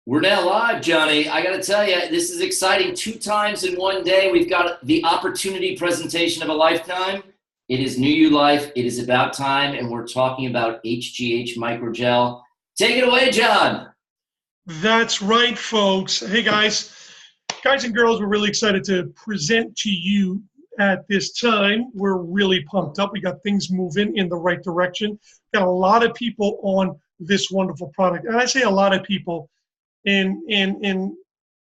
We're now live, Johnny. I got to tell you, this is exciting. 2 times in one day, we've got the opportunity presentation of a lifetime. It is New You Life. It is about time, and we're talking about HGH Microgel. Take it away, John. That's right, folks. Hey, guys and girls, we're really excited to present to you at this time. We're really pumped up. We got things moving in the right direction. Got a lot of people on this wonderful product. And I say a lot of people, in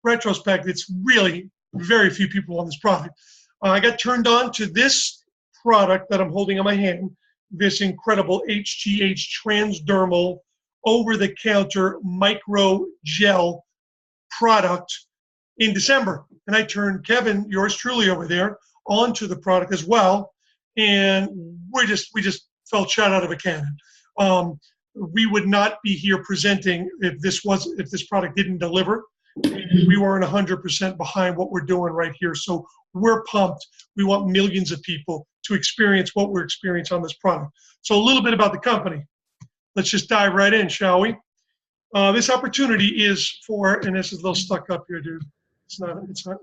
retrospect, it's really very few people on this product. I got turned on to this product that I'm holding in my hand, this incredible HGH transdermal over-the-counter micro gel product in December. And I turned Kevin, yours truly over there, onto the product as well. And we just felt shot out of a cannon. We would not be here presenting if this product didn't deliver. We weren't 100% behind what we're doing right here. So we're pumped. We want millions of people to experience what we're experiencing on this product. So a little bit about the company. Let's just dive right in, shall we? This opportunity is for, and this is a little stuck up here, dude. It's not,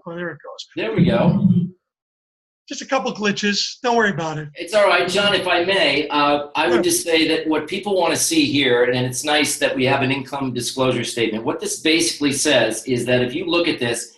oh, there it goes. There we go. Just a couple glitches. Don't worry about it. It's all right, John, if I may. I would just say that what people want to see here, and it's nice that we have an income disclosure statement. What this basically says is that if you look at this,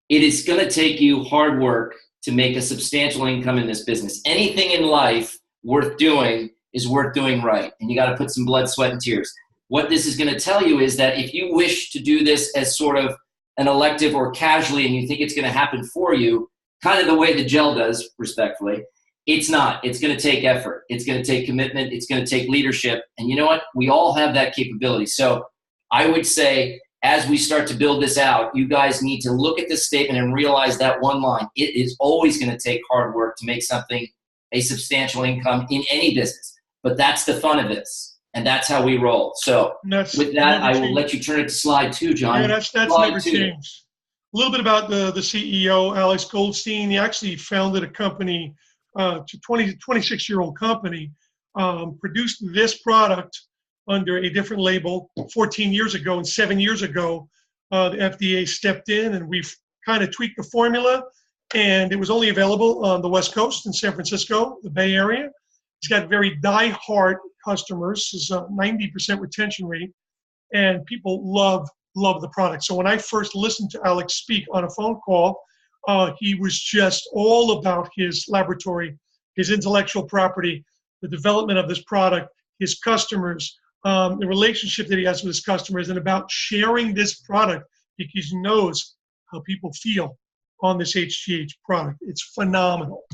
it is going to take you hard work to make a substantial income in this business. Anything in life worth doing is worth doing right, and you got to put some blood, sweat, and tears. What this is going to tell you is that if you wish to do this as sort of an elective or casually and you think it's going to happen for you, kind of the way the gel does, respectfully, it's not. It's going to take effort. It's going to take commitment. It's going to take leadership. And you know what? We all have that capability. So I would say as we start to build this out, you guys need to look at this statement and realize that one line. It is always going to take hard work to make something a substantial income in any business. But that's the fun of this. And that's how we roll. So with that, I will let you turn it to slide 2, John. Yeah, that's never changed. A little bit about the CEO, Alex Goldstein. He actually founded a company, 26-year-old company, produced this product under a different label 14 years ago. And 7 years ago, the FDA stepped in and we've kind of tweaked the formula. And it was only available on the West Coast in San Francisco, the Bay Area. He's got very die-hard customers. His 90% retention rate. And people love the product. So when I first listened to Alex speak on a phone call, he was just all about his laboratory, his intellectual property, the development of this product, his customers, the relationship that he has with his customers, and about sharing this product because he knows how people feel on this HGH product. It's phenomenal.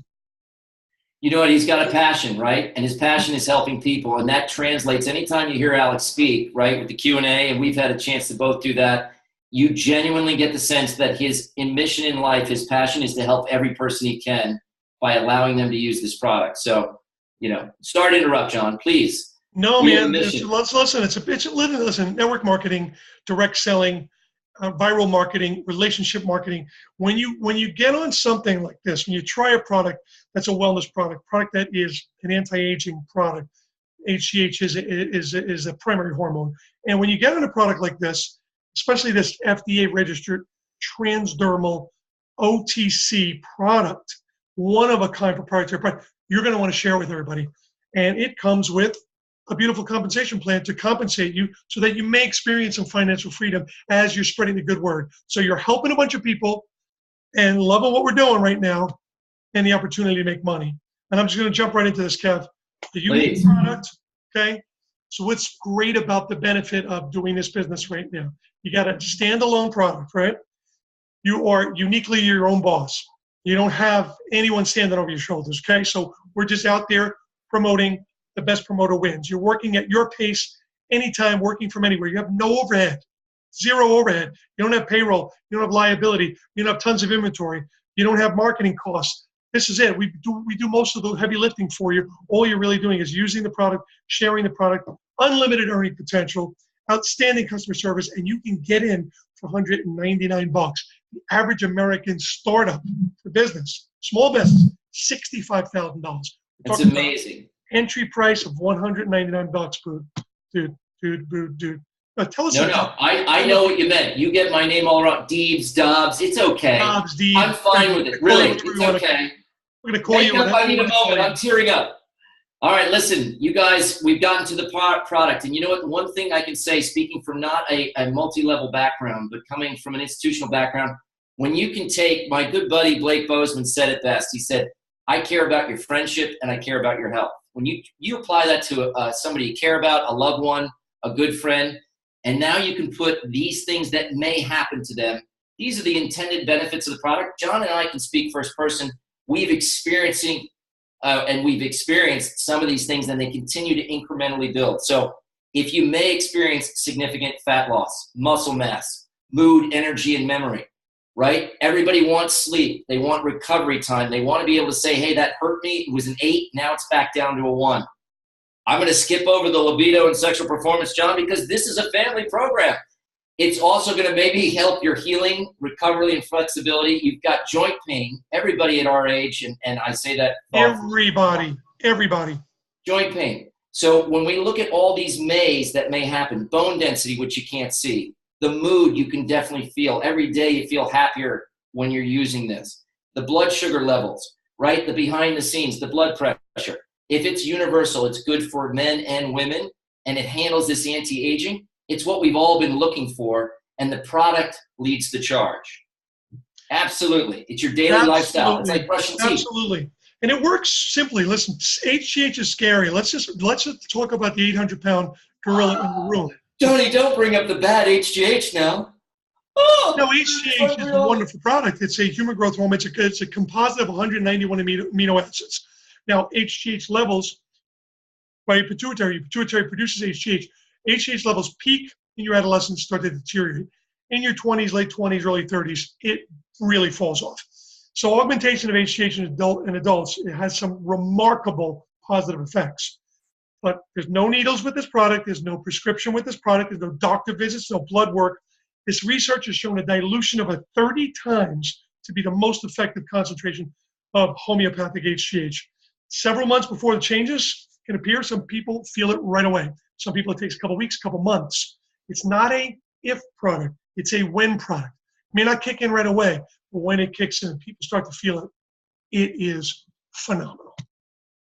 You know what? He's got a passion, right? And his passion is helping people. And that translates anytime you hear Alex speak, right, with the Q&A, and we've had a chance to both do that, you genuinely get the sense that his mission in life, his passion is to help every person he can by allowing them to use this product. So, sorry to interrupt, John, please. No, man, listen, network marketing, direct selling, viral marketing, relationship marketing. When you get on something like this, when you try a product that's a wellness product that is an anti-aging product, HGH is a primary hormone. And when you get on a product like this, especially this FDA-registered transdermal OTC product, one-of-a-kind proprietary product, you're going to want to share with everybody. And it comes with a beautiful compensation plan to compensate you so that you may experience some financial freedom as you're spreading the good word. So you're helping a bunch of people and loving what we're doing right now and the opportunity to make money. And I'm just going to jump right into this, Kev. The unique product, okay? So what's great about the benefit of doing this business right now? You got a standalone product, right? You are uniquely your own boss. You don't have anyone standing over your shoulders, okay? So we're just out there promoting. The best promoter wins. You're working at your pace anytime, working from anywhere. You have no overhead, zero overhead. You don't have payroll. You don't have liability. You don't have tons of inventory. You don't have marketing costs. This is it. We do most of the heavy lifting for you. All you're really doing is using the product, sharing the product, unlimited earning potential, outstanding customer service, and you can get in for $199. The average American startup for business, small business, $65,000. It's amazing. Entry price of $199, dude. Tell us No, something. no. I know what you meant. You get my name all around. Deebs, Dobbs. It's okay. Dobbs, Deeb. I'm fine with it. Really, it's okay. We're going to call you. I need a moment. I'm tearing up. All right, listen, you guys, we've gotten to the product. And you know what? One thing I can say, speaking from not a multi-level background, but coming from an institutional background, when you can take, my good buddy Blake Bozeman said it best. He said, I care about your friendship and I care about your health. When you apply that to somebody you care about, a loved one, a good friend, and now you can put these things that may happen to them. These are the intended benefits of the product. John and I can speak first person. We've experienced some of these things, and they continue to incrementally build. So if you may experience significant fat loss, muscle mass, mood, energy, and memory, right? Everybody wants sleep. They want recovery time. They want to be able to say, hey, that hurt me. It was an 8. Now it's back down to a 1. I'm going to skip over the libido and sexual performance, John, because this is a family program. It's also going to maybe help your healing, recovery, and flexibility. You've got joint pain. Everybody at our age, and I say that. Everybody. Joint pain. So when we look at all these mays that may happen, bone density, which you can't see, the mood you can definitely feel. Every day you feel happier when you're using this. The blood sugar levels, right? The behind the scenes, the blood pressure. If it's universal, it's good for men and women, and it handles this anti-aging. It's what we've all been looking for, and the product leads the charge. Absolutely. It's your daily lifestyle. It's like brushing teeth. Absolutely. And it works simply. Listen, HGH is scary. Let's just talk about the 800-pound gorilla in the room. Tony, don't bring up the bad HGH now. Oh, no, HGH is a wonderful product. It's a human growth hormone. It's a composite of 191 amino acids. Now, HGH levels by your pituitary produces HGH. HGH levels peak in your adolescence, start to deteriorate. In your 20s, late 20s, early 30s, it really falls off. So augmentation of HGH in adults, it has some remarkable positive effects. But there's no needles with this product. There's no prescription with this product. There's no doctor visits, no blood work. This research has shown a dilution of 30 times to be the most effective concentration of homeopathic HGH. Several months before the changes can appear, some people feel it right away. Some people it takes a couple weeks, a couple months. It's not a if product. It's a when product. It may not kick in right away, but when it kicks in, people start to feel it. It is phenomenal.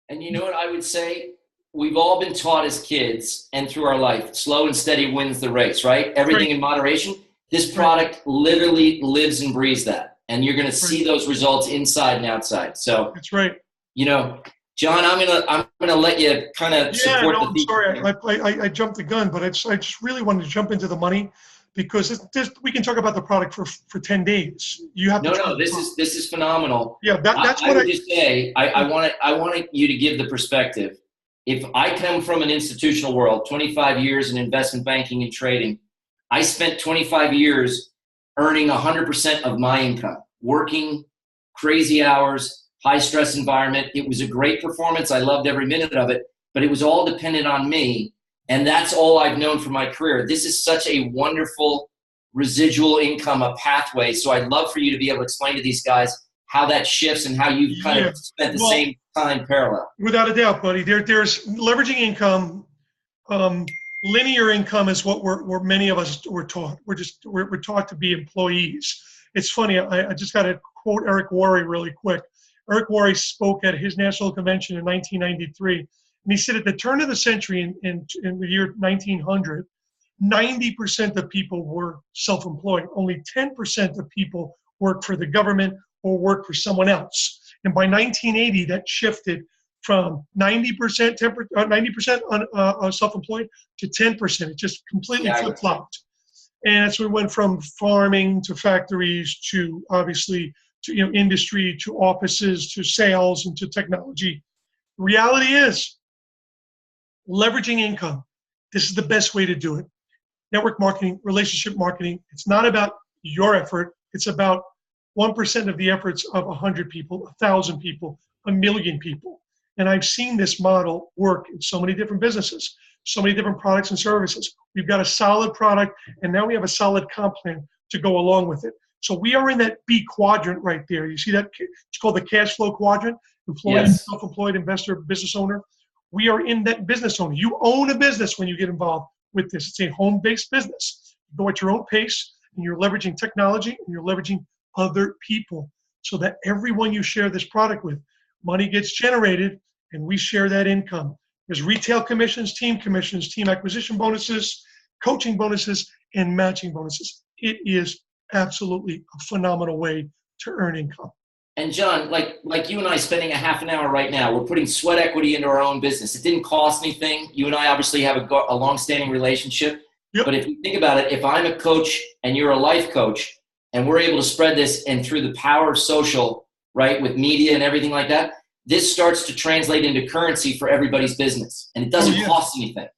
And you know what I would say? We've all been taught as kids and through our life, slow and steady wins the race, right? Everything in moderation. This product literally lives and breathes that. And you're going to see those results inside and outside. So that's right. You know, John, I'm gonna let you kind of support the people. Sorry, I jumped the gun, but I just really wanted to jump into the money because we can talk about the product for 10 days. You have this is phenomenal. Yeah, that's what I would just say. I want you to give the perspective. If I come from an institutional world, 25 years in investment banking and trading, I spent 25 years earning 100% of my income, working crazy hours, high stress environment. It was a great performance. I loved every minute of it, but it was all dependent on me. And that's all I've known for my career. This is such a wonderful residual income, a pathway. So I'd love for you to be able to explain to these guys how that shifts and how you've kind of spent the same time parallel. Without a doubt, buddy. There's leveraging income. Linear income is what many of us were taught. We're taught to be employees. It's funny. I just got to quote Eric Worre really quick. Eric Worre spoke at his national convention in 1993, and he said at the turn of the century in the year 1900, 90% of people were self-employed. Only 10% of people worked for the government or worked for someone else. And by 1980, that shifted from 90% self-employed to 10%. It just completely flip-flopped. And so we went from farming to factories to obviously to industry, to offices, to sales, and to technology. The reality is, leveraging income. This is the best way to do it. Network marketing, relationship marketing. It's not about your effort. It's about 1% of the efforts of 100 people, 1,000 people, 1,000,000 people. And I've seen this model work in so many different businesses, so many different products and services. We've got a solid product, and now we have a solid comp plan to go along with it. So we are in that B quadrant right there. You see that? It's called the cash flow quadrant. Employee, self-employed, investor, business owner. We are in that business owner. You own a business when you get involved with this. It's a home-based business. You go at your own pace, and you're leveraging technology, and you're leveraging other people so that everyone you share this product with, money gets generated, and we share that income. There's retail commissions, team acquisition bonuses, coaching bonuses, and matching bonuses. It is absolutely a phenomenal way to earn income. And John, like you and I spending a half an hour right now, we're putting sweat equity into our own business. It didn't cost anything. You and I obviously have a long-standing relationship. Yep. But if you think about it, if I'm a coach and you're a life coach, and we're able to spread this and through the power of social, right, with media and everything like that, this starts to translate into currency for everybody's business. And it doesn't cost anything.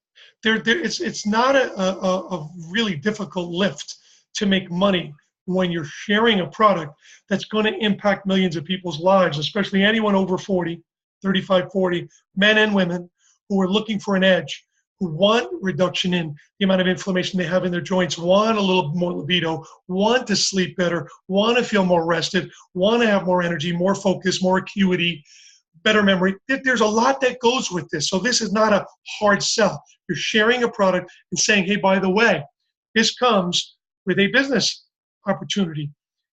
It's not a really difficult lift to make money when you're sharing a product that's going to impact millions of people's lives, especially anyone over 40, 35, 40, men and women who are looking for an edge, who want reduction in the amount of inflammation they have in their joints, want a little more libido, want to sleep better, want to feel more rested, want to have more energy, more focus, more acuity, better memory. There's a lot that goes with this. So this is not a hard sell. You're sharing a product and saying, hey, by the way, this comes with a business opportunity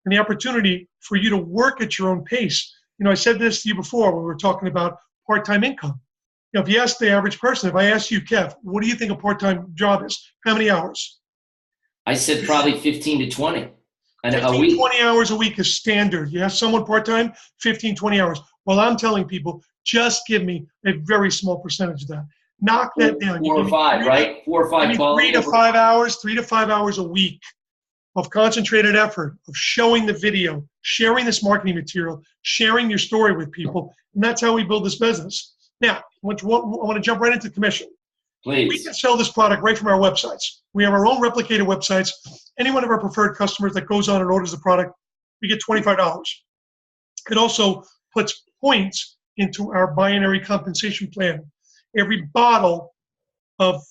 and the opportunity for you to work at your own pace. I said this to you before when we were talking about part-time income. If you ask the average person, if I ask you, Kev, what do you think a part-time job is? How many hours? I said probably 15 to 20. 20 hours a week is standard. You have someone part-time, 15, 20 hours. Well, I'm telling people, just give me a very small percentage of that. Knock that down. 4 or 5, right? 4 or 5 3 to 5 hours a week of concentrated effort, of showing the video, sharing this marketing material, sharing your story with people. And that's how we build this business. Now, I want to jump right into commission. Please. We can sell this product right from our websites. We have our own replicated websites. Any one of our preferred customers that goes on and orders the product, we get $25. It also puts points into our binary compensation plan. Every bottle of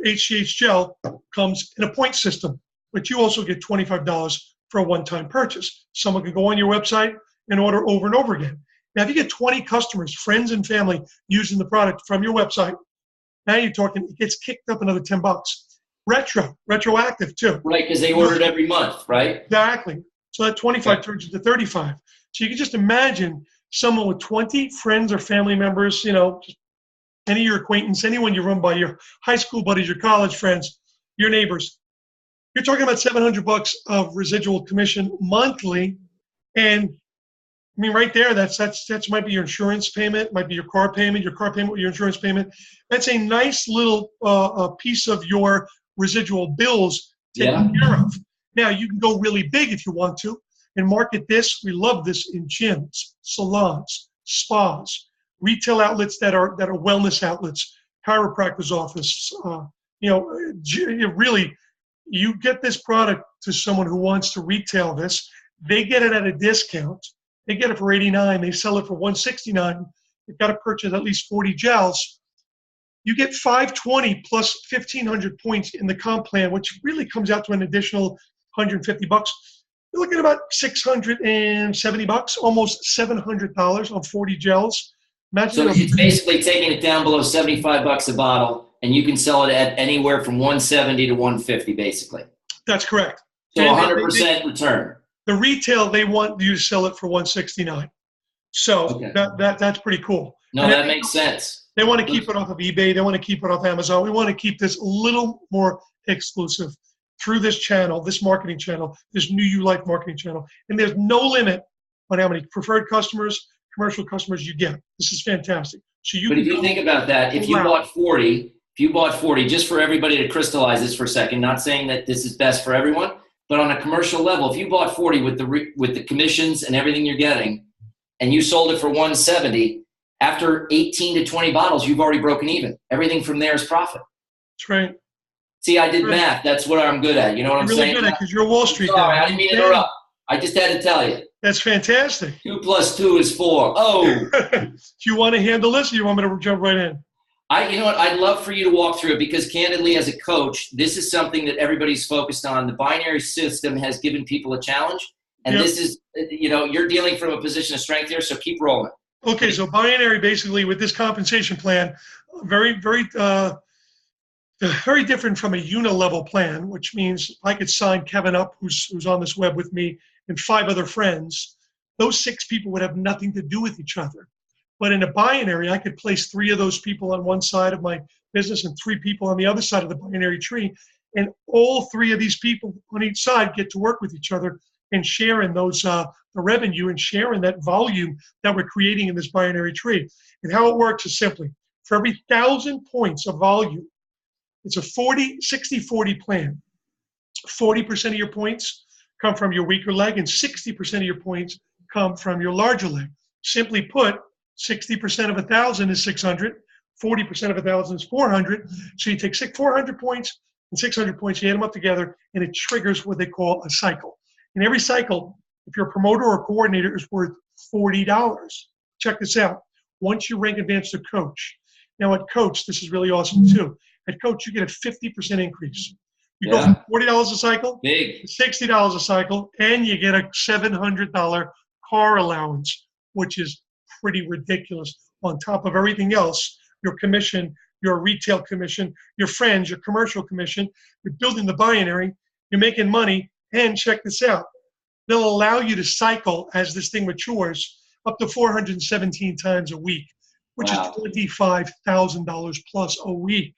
HGH gel comes in a point system, but you also get $25 for a one-time purchase. Someone can go on your website and order over and over again. Now, if you get 20 customers, friends and family using the product from your website, now you're talking, it gets kicked up another $10. Retroactive too. Right, because they ordered every month, right? Exactly. So that 25 turns into 35. So you can just imagine someone with 20 friends or family members, just any of your acquaintance, anyone you run by, your high school buddies, your college friends, your neighbors. You're talking about $700 of residual commission monthly, and right there, that's might be your insurance payment, might be your car payment with your insurance payment. That's a nice little piece of your residual bills taken care of. Now, you can go really big if you want to and market this. We love this in gyms, salons, spas, retail outlets that are wellness outlets, chiropractor's office. Really, you get this product to someone who wants to retail this. They get it at a discount. They get it for $89. They sell it for $169. They've got to purchase at least 40 gels. You get $520 plus 1,500 points in the comp plan, which really comes out to an additional $150. You're looking at about $670, almost $700 on 40 gels. Imagine so it's basically taking it down below $75 a bottle, and you can sell it at anywhere from $170 to $150, basically. That's correct. So 100% return. The retail, they want you to sell it for $169. So that's pretty cool. No, that makes sense. They want to keep it off of eBay. They want to keep it off Amazon. We want to keep this a little more exclusive through this channel, this marketing channel, this New You Life marketing channel. And there's no limit on how many preferred customers, commercial customers you get. This is fantastic. So but if you think about that, if you bought 40, just for everybody to crystallize this for a second, not saying that this is best for everyone, but on a commercial level, if you bought 40 with the commissions and everything you're getting, and you sold it for $170, after 18 to 20 bottles, you've already broken even. Everything from there is profit. That's right. See, I did math. That's what I'm good at. You know what I'm saying? You're really good at because you're a Wall Street guy. guy. I didn't mean to interrupt. I just had to tell you. That's fantastic. 2 plus 2 is 4. Oh. Do you want to handle this, or you want me to jump right in? You know what? I'd love for you to walk through it because, candidly, as a coach, this is something that everybody's focused on. The binary system has given people a challenge, and this is, you're dealing from a position of strength here. So keep rolling. Okay, so binary basically with this compensation plan, very, very They're very different from a unilevel plan, which means I could sign Kevin up, who's on this web with me, and 5 other friends. Those 6 people would have nothing to do with each other. But in a binary, I could place 3 of those people on one side of my business and 3 people on the other side of the binary tree. And all 3 of these people on each side get to work with each other and share in those the revenue and share in that volume that we're creating in this binary tree. And how it works is simply, for every 1,000 points of volume, it's a 60-40 plan. 40% of your points come from your weaker leg and 60% of your points come from your larger leg. Simply put, 60% of 1,000 is 600, 40% of 1,000 is 400. So you take 400 points and 600 points, you add them up together, and it triggers what they call a cycle. And every cycle, if you're a promoter or a coordinator, is worth $40. Check this out. Once you rank advanced to coach, now at coach, this is really awesome too. At coach, you get a 50% increase. You go from $40 a cycle Big. to $60 a cycle, and you get a $700 car allowance, which is pretty ridiculous. On top of everything else, your commission, your retail commission, your friends, your commercial commission, you're building the binary, you're making money, and check this out. They'll allow you to cycle as this thing matures up to 417 times a week, which is $25,000 plus a week.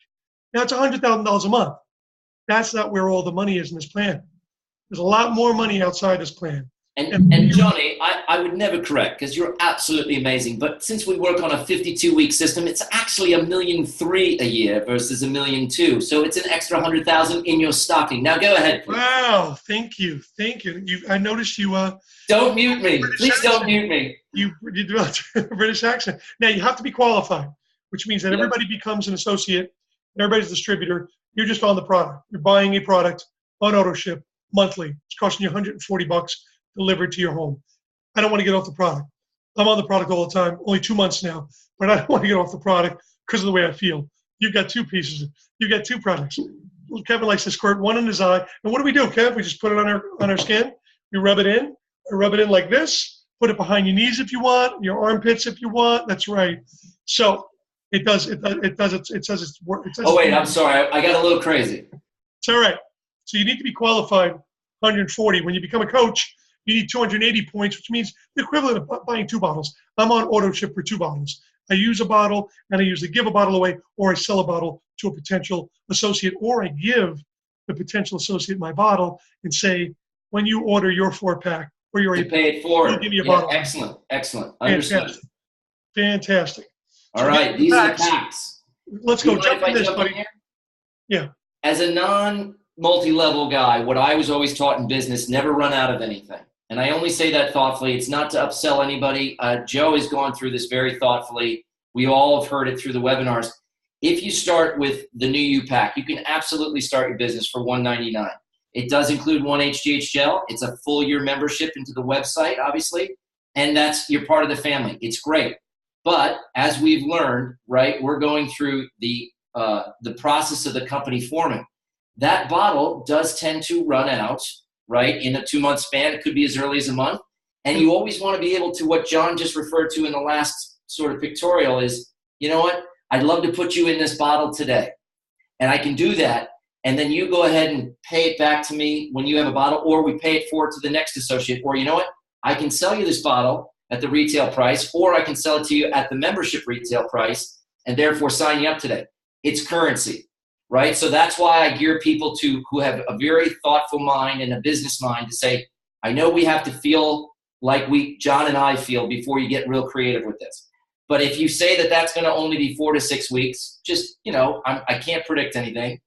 Now it's $100,000 a month. That's not where all the money is in this plan. There's a lot more money outside this plan. And Johnny, I would never correct, because you're absolutely amazing. But since we work on a 52-week system, it's actually $1.3 million a year versus $1.2 million. So it's an extra 100,000 in your stocking. Now go ahead, please. Wow, thank you. I noticed you. Don't mute me. Please don't mute me. You developed a British accent. Now you have to be qualified, which means that everybody becomes an associate, everybody's a distributor. You're just on the product. You're buying a product on auto ship monthly. It's costing you $140 delivered to your home. I don't want to get off the product. I'm on the product all the time, only 2 months now, but I don't want to get off the product because of the way I feel. You've got 2 pieces. You've got 2 products. Kevin likes to squirt one in his eye. And what do we do, Kev? We just put it on our skin. We rub it in. We rub it in like this. Put it behind your knees if you want, your armpits if you want. That's right. So it does its work. Oh, wait, I'm sorry. I got a little crazy. It's all right. So you need to be qualified 140. When you become a coach, you need 280 points, which means the equivalent of buying 2 bottles. I'm on auto ship for 2 bottles. I use a bottle, and I usually give a bottle away, or I sell a bottle to a potential associate, or I give the potential associate my bottle and say, when you order your 4-pack or your 8-pack, pay it forward. give me a bottle. Excellent. Understood. Fantastic. All right, these are the packs. Let's go. Jump in this, buddy. Yeah. As a non-multi-level guy, what I was always taught in business, never run out of anything. And I only say that thoughtfully. It's not to upsell anybody. Joe has gone through this very thoughtfully. We all have heard it through the webinars. If you start with the new U-Pack, you can absolutely start your business for $199. It does include 1 HGH gel. It's a full year membership into the website, obviously. And you're part of the family. It's great. But as we've learned, right, we're going through the process of the company forming. That bottle does tend to run out, right, in a 2-month span. It could be as early as a month. And you always want to be able to, what John just referred to in the last sort of pictorial is, you know what, I'd love to put you in this bottle today. And I can do that. And then you go ahead and pay it back to me when you have a bottle, or we pay it forward to the next associate. Or you know what, I can sell you this bottle at the retail price, or I can sell it to you at the membership retail price and therefore sign you up today. It's currency, right? So that's why I gear people who have a very thoughtful mind and a business mind to say, I know we have to feel like John and I feel before you get real creative with this. But if you say that that's going to only be 4 to 6 weeks, just, I can't predict anything,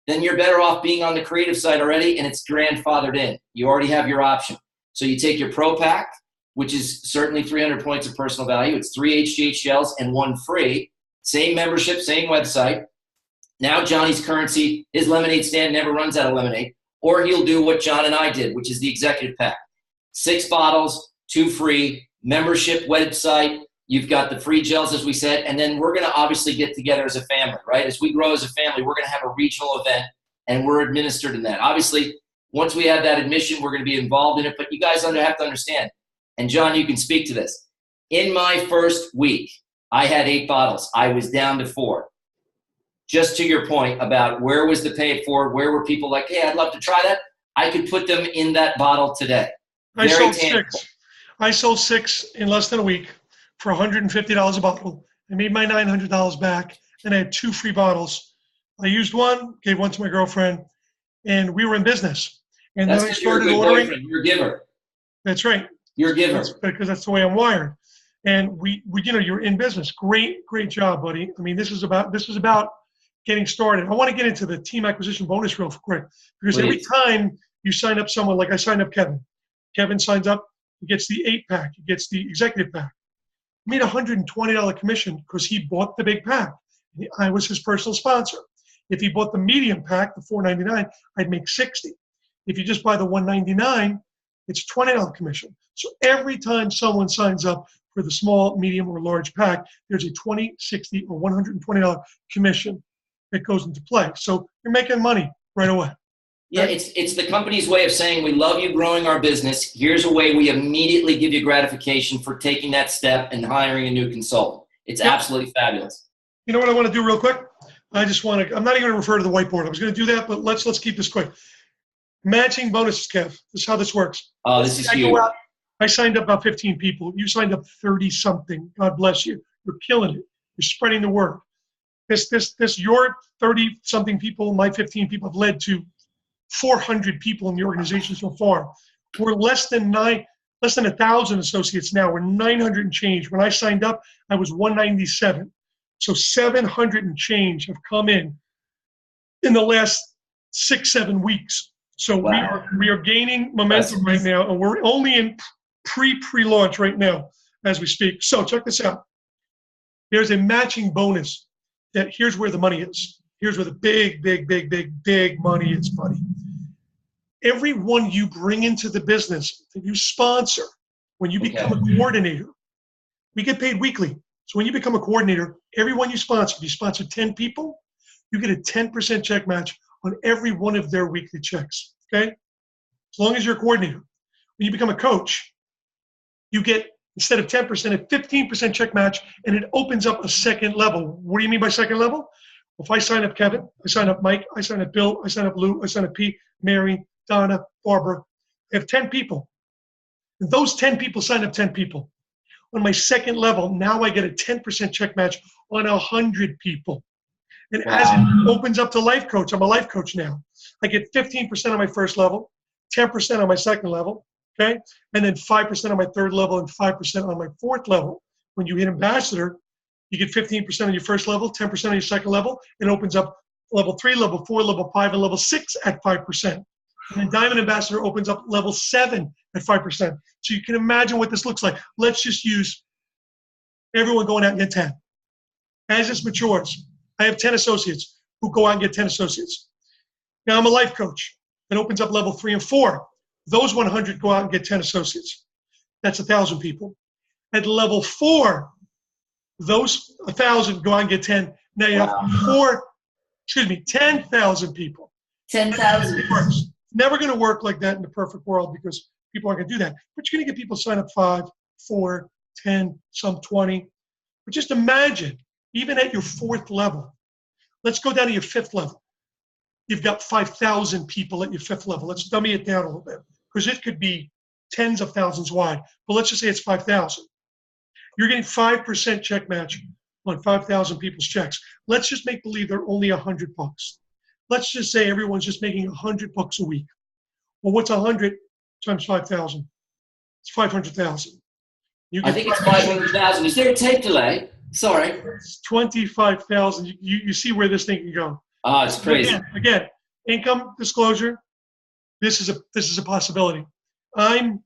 then you're better off being on the creative side already, and it's grandfathered in. You already have your option. So you take your Pro Pack, which is certainly 300 points of personal value. It's 3 HGH gels and 1 free. Same membership, same website. Now Johnny's currency, his lemonade stand never runs out of lemonade. Or he'll do what John and I did, which is the executive pack. 6 bottles, 2 free, membership website. You've got the free gels, as we said, and then we're going to obviously get together as a family, right? As we grow as a family, we're going to have a regional event, and we're administered in that. Obviously, once we have that admission, we're going to be involved in it, but you guys have to understand, and John, you can speak to this. In my first week, I had 8 bottles. I was down to 4. just to your point about where was the pay it forward, where were people like, hey, I'd love to try that. I could put them in that bottle today. I sold six in less than a week for $150 a bottle. I made my $900 back, and I had 2 free bottles. I used one, gave one to my girlfriend, and we were in business. And That's then I started you're a good ordering. boyfriend. You're a giver. That's right. You're a giver. Because that's the way I'm wired. And we you're in business. Great job, buddy. I mean, this is about getting started. I want to get into the team acquisition bonus real quick, because every time you sign up someone, like I signed up Kevin. Kevin signs up, he gets the 8-pack, he gets the executive pack. He made $120 commission because he bought the big pack. I was his personal sponsor. If he bought the medium pack, the $4.99, I'd make $60. If you just buy the $1.99, it's $20 commission. So every time someone signs up for the small, medium, or large pack, there's a $20, $60, or $120 commission that goes into play. So you're making money right away. Yeah, it's the company's way of saying, we love you growing our business. Here's a way we immediately give you gratification for taking that step and hiring a new consultant. It's absolutely fabulous. You know what I want to do real quick? I'm not even going to refer to the whiteboard. I was going to do that, but let's keep this quick. Matching bonuses, Kev. This is how this works. Oh, this is huge. I signed up about 15 people. You signed up 30-something. God bless you. You're killing it. You're spreading the word. Your 30-something people, my 15 people have led to 400 people in the organization so far. We're less than 1,000 associates now. We're 900 and change. When I signed up, I was 197. So 700 and change have come in the last 6-7 weeks. So we are gaining momentum right now, and we're only in pre-launch right now as we speak. So check this out. There's a matching bonus. Here's where the money is. Here's where the big money is, buddy. Everyone you bring into the business that you sponsor, when you become a coordinator, we get paid weekly. So when you become a coordinator, everyone you sponsor, if you sponsor 10 people, you get a 10% check match on every one of their weekly checks, okay? As long as you're a coordinator. When you become a coach, you get, instead of 10%, a 15% check match, and it opens up a second level. What do you mean by second level? Well, if I sign up Kevin, I sign up Mike, I sign up Bill, I sign up Lou, I sign up Pete, Mary, Donna, Barbara. I have 10 people. And those 10 people sign up 10 people. On my second level, now I get a 10% check match on 100 people. And as it opens up to life coach, I'm a life coach now. I get 15% on my first level, 10% on my second level, okay? And then 5% on my third level and 5% on my fourth level. When you hit ambassador, you get 15% on your first level, 10% on your second level. It opens up level 3, level 4, level 5, and level 6 at 5%. And then Diamond Ambassador opens up level 7 at 5%. So you can imagine what this looks like. Let's just use everyone going out and get 10. As this matures, I have 10 associates who go out and get 10 associates. Now I'm a life coach. It opens up level 3 and 4. Those 100 go out and get 10 associates. That's 1,000 people. At level 4, those 1,000 go out and get 10. Now you have 10,000 people. 10,000. Never going to work like that in the perfect world because people aren't going to do that. But you're going to get people sign up 5, 4, 10, some 20. But just imagine, even at your 4th level, let's go down to your 5th level. You've got 5,000 people at your 5th level. Let's dummy it down a little bit because it could be tens of thousands wide. But let's just say it's 5,000. You're getting 5% check match on 5,000 people's checks. Let's just make believe they're only $100. Let's just say everyone's just making $100 a week. Well, what's 100 times 5,000? It's 500,000. I think it's 500,000. Is there a tape delay? Sorry. It's 25,000. You see where this thing can go. Oh, it's crazy. Again, income disclosure. This is a possibility. I'm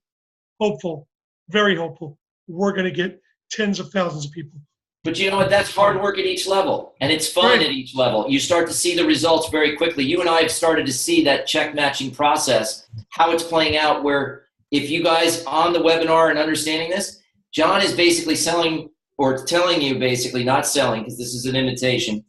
hopeful, very hopeful. We're going to get tens of thousands of people. But you know what? That's hard work at each level, and it's fun at each level. You start to see the results very quickly. You and I have started to see that check matching process, how it's playing out, where if you guys on the webinar and understanding this, John is basically selling or telling you basically, not selling because this is an invitation,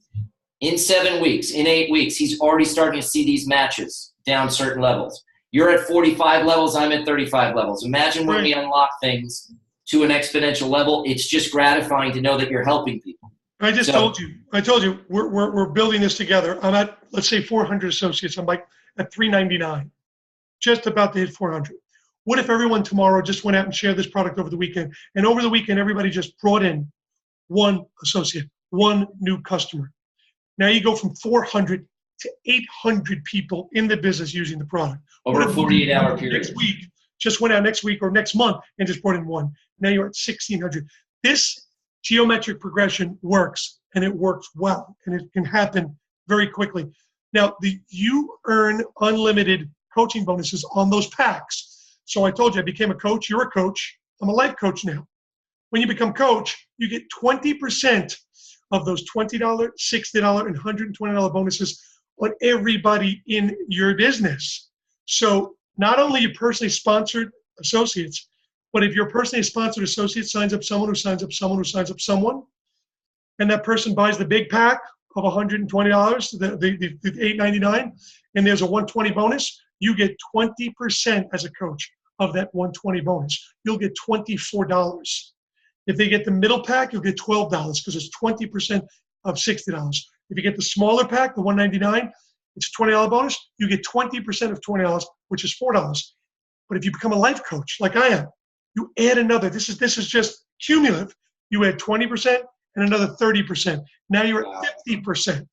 in 7 weeks, in 8 weeks, he's already starting to see these matches down certain levels. You're at 45 levels, I'm at 35 levels. Imagine when we unlock things to an exponential level, it's just gratifying to know that you're helping people. I just So, told you. I told you we're building this together. I'm at, let's say, 400 associates. I'm like at 399, just about to hit 400. What if everyone tomorrow just went out and shared this product over the weekend? And over the weekend, everybody just brought in one associate, one new customer. Now you go from 400 to 800 people in the business using the product. over What a if 48-hour period. next week just went out next week or next month and just brought in one? Now you're at 1,600. This geometric progression works, and it works well, and it can happen very quickly. Now, you earn unlimited coaching bonuses on those packs. So I told you I became a coach. You're a coach. I'm a life coach now. When you become coach, you get 20% of those $20, $60, and $120 bonuses on everybody in your business. So not only your personally sponsored associates, but if your personally sponsored associate signs up someone who signs up someone who signs up someone, and that person buys the big pack of $120, the $8.99, and there's a $120 bonus, you get 20% as a coach of that $120 bonus. You'll get $24. If they get the middle pack, you'll get $12 because it's 20% of $60. If you get the smaller pack, the $199, it's a $20 bonus. You get 20% of $20, which is $4. But if you become a life coach like I am, you add another. This is just cumulative. You add 20% and another 30%. Now you're at 50%.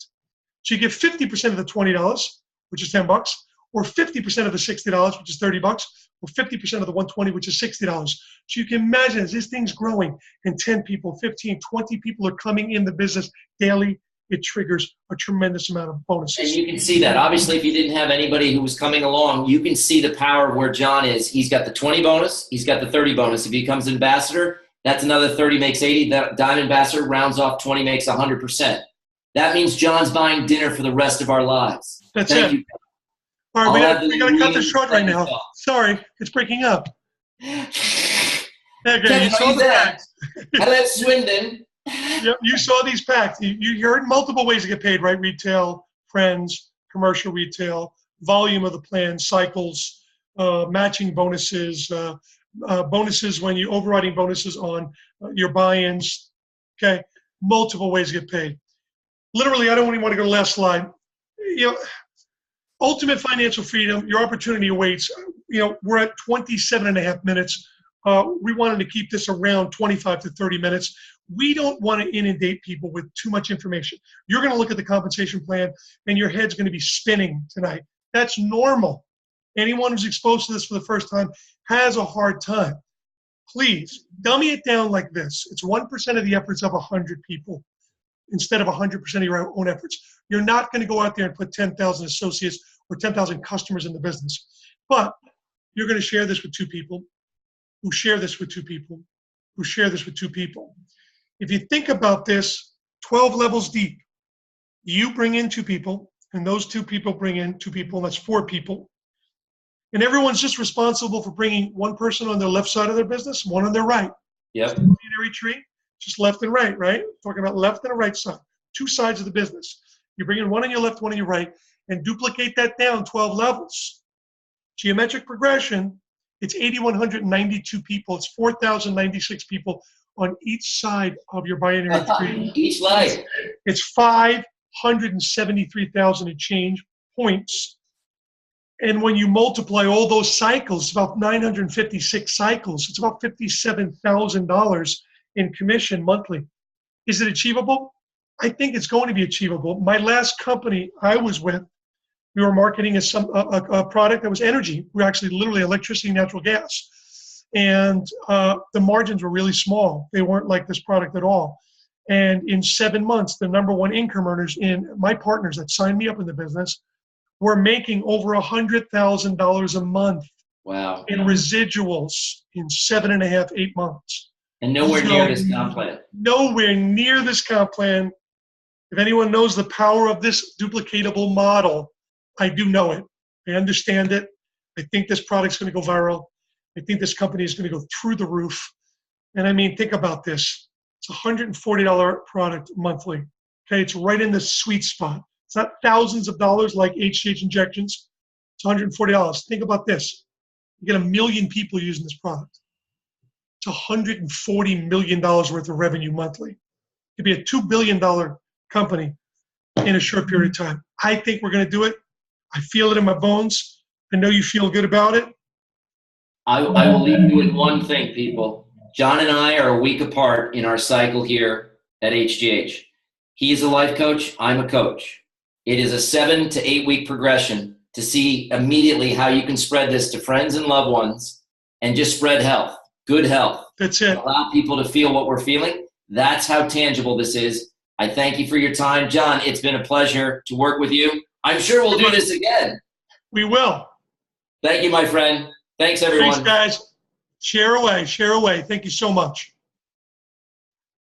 So you get 50% of the $20, which is $10, or 50% of the $60, which is $30, or 50% of the $120, which is $60. So you can imagine as this thing's growing and 10 people, 15, 20 people are coming in the business daily, it triggers a tremendous amount of bonuses. And you can see that. Obviously, if you didn't have anybody who was coming along, you can see the power of where John is. He's got the 20 bonus. He's got the 30 bonus. If he becomes ambassador, that's another 30 makes 80. That Diamond Ambassador rounds off 20 makes 100%. That means John's buying dinner for the rest of our lives. That's Thank it. you. All right, we got to cut this short right now. Sorry, it's breaking up. Okay, you saw the packs. Hello, Swindon. Yep, you saw these packs. You heard multiple ways to get paid, right? Retail, friends, commercial retail, volume of the plan, cycles, matching bonuses, bonuses when you overriding bonuses on your buy-ins. Okay, multiple ways to get paid. Literally, I don't even want to go to the last slide. Ultimate financial freedom, your opportunity awaits. We're at 27 and a half minutes. We wanted to keep this around 25 to 30 minutes. We don't want to inundate people with too much information. You're going to look at the compensation plan and your head's going to be spinning tonight. That's normal. Anyone who's exposed to this for the first time has a hard time. Please, dummy it down like this. It's 1% of the efforts of 100 people instead of 100% of your own efforts. You're not going to go out there and put 10,000 associates or 10,000 customers in the business. But you're going to share this with two people who share this with two people who share this with two people. If you think about this, 12 levels deep, you bring in two people, and those two people bring in two people, and that's four people. And everyone's just responsible for bringing one person on their left side of their business, one on their right. Yep. Binary tree, just left and right, right? Talking about left and a right side, two sides of the business. You bring in one on your left, one on your right, and duplicate that down 12 levels. Geometric progression, it's 8,192 people. It's 4,096 people on each side of your binary tree. Each leg. It's 573,000 and change points. And when you multiply all those cycles, it's about 956 cycles. It's about $57,000 in commission monthly. Is it achievable? I think it's going to be achievable. My last company I was with, we were marketing a product that was energy. We were actually literally electricity, natural gas. And the margins were really small. They weren't like this product at all. And in 7 months, the number one income earners in my partners that signed me up in the business were making over $100,000 a month. Wow. In residuals in 7.5, 8 months. And nowhere near this comp plan. Nowhere near this comp plan. If anyone knows the power of this duplicatable model, I do know it. I understand it. I think this product's going to go viral. I think this company is going to go through the roof. And I mean, think about this. It's a $140 product monthly. Okay, it's right in the sweet spot. It's not thousands of dollars like HGH injections. It's $140. Think about this. You get 1 million people using this product. It's $140 million worth of revenue monthly. It'd be a $2 billion company in a short period of time. I think we're going to do it. I feel it in my bones. I know you feel good about it. I will leave you with one thing, people. John and I are a week apart in our cycle here at HGH. He's a life coach. I'm a coach. It is a 7 to 8 week progression to see immediately how you can spread this to friends and loved ones and just spread health, good health. That's it. Allow people to feel what we're feeling. That's how tangible this is. I thank you for your time. John, it's been a pleasure to work with you. I'm sure we'll do this again. We will. Thank you, my friend. Thanks, everyone. Thanks, guys. Share away. Share away. Thank you so much.